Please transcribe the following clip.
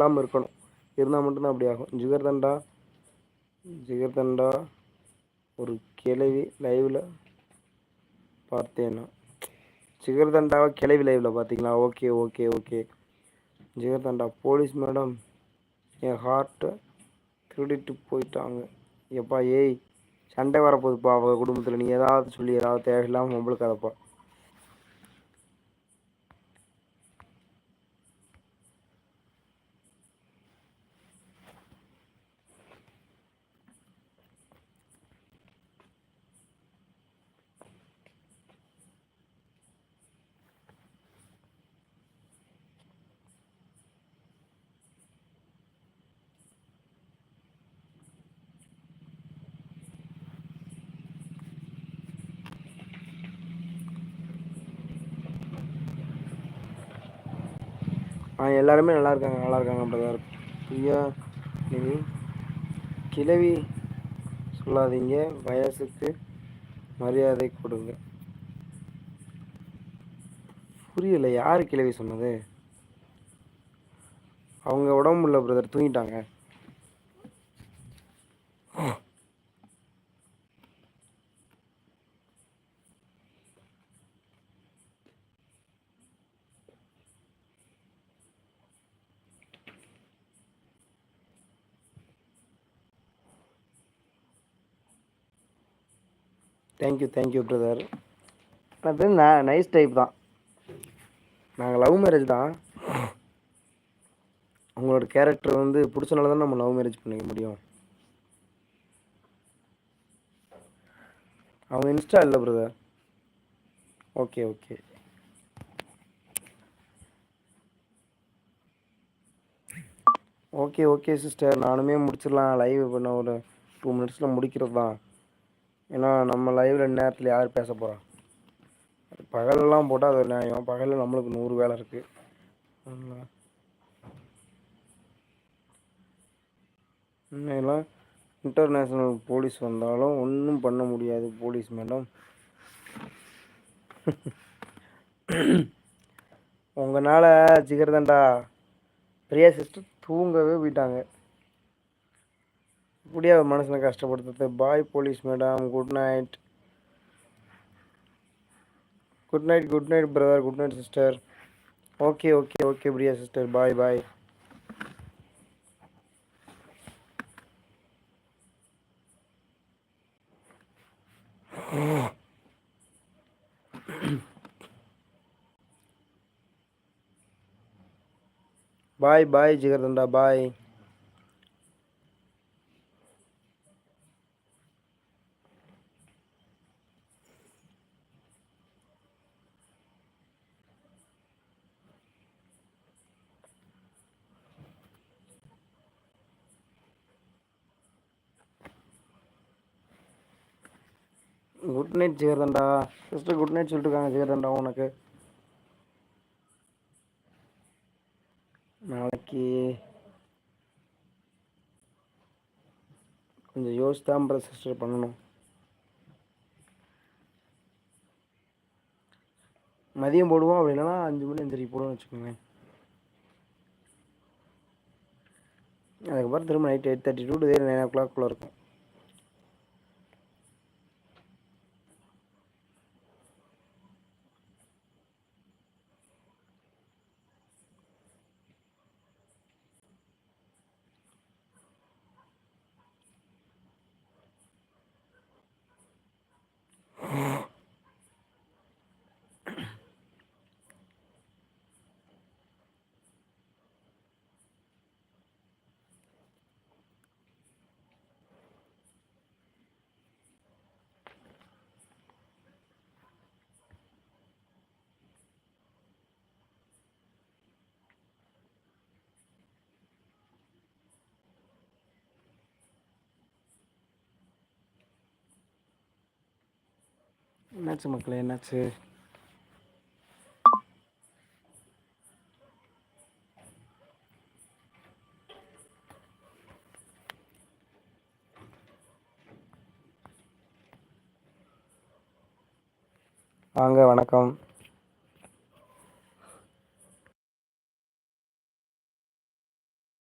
இல்லாமல் இருக்கணும். இருந்தால் மட்டும்தான் அப்படி ஆகும். ஜிகர்தண்டா ஒரு கிளவி லைவில் பார்த்தேன்னா ஜிகர்தண்டாவை கிளவி லைவில் பார்த்தீங்களா? Okay okay okay. Jigarthanda police madam என் ஹார்ட்டை திருடிட்டு போயிட்டாங்க. எப்பா ஏய் சண்டை வரப்போகுதுப்பா அவங்க குடும்பத்தில். நீ ஏதாவது சொல்லி ஏதாவது தேவையில்லாமல் உங்களுக்கு அதைப்பா. எல்லாருமே நல்லா இருக்காங்க பிரதர். பிரியா நீ கிளவி சொல்லாதீங்க, வயசுக்கு மரியாதை கொடுங்க. புரியல, யார் கிளவி சொன்னது? அவங்க உடம்பு இல்லை பிரதர், தூங்கிட்டாங்க. Thank you brother. அது நைஸ் டைப் தான். நாங்கள் லவ் மேரேஜ் தான். உங்களோட கேரக்டர் வந்து பிடிச்சனால தான் நம்ம லவ் மேரேஜ் பண்ணிக்க முடியும். அவங்க இன்ஸ்டா இல்லை brother. Okay okay. Okay okay sister, நானுமே முடிச்சிடலாம். லைவ் பண்ண ஒரு 2 மினிட்ஸில் முடிக்கிறது தான். ஏன்னா நம்ம லைவில் நேரத்தில் யார் பேச போகிறா? பகலெல்லாம் போட்டால் அது நியாயம். பகலில் நம்மளுக்கு 100 வேலை இருக்குது. இன்னும் இன்டர்நேஷ்னல் போலீஸ் வந்தாலும் ஒன்றும் பண்ண முடியாது போலீஸ் மேடம். உங்களால் ஜிகர்தண்டா பிரியா சிஸ்டர் தூங்கவே போயிட்டாங்க. இப்படியே மனசில் கஷ்டப்படுத்துறது. Bye police madam, good night. Good night brother, good night sister. Okay okay okay Priya sister, bye bye. Bye bye Jigarthanda, bye. Good night Jigarthanda sister, good night சொல்லிட்டுருக்காங்க ஜிகர்தண்டா. உனக்கு நாளைக்கு கொஞ்சம் யோசித்தான் சிஸ்டர் பண்ணணும். மதியம் போடுவோம், அப்படி இல்லைன்னா 5 மணி 5:30 போடுவோம்னு வச்சுக்கோங்களேன். அதுக்கப்புறம் திரும்ப நைட் 8:30 to 9 o'clock இருக்கும். என்னாச்சு மக்களே, என்னாச்சு? வாங்க, வணக்கம்.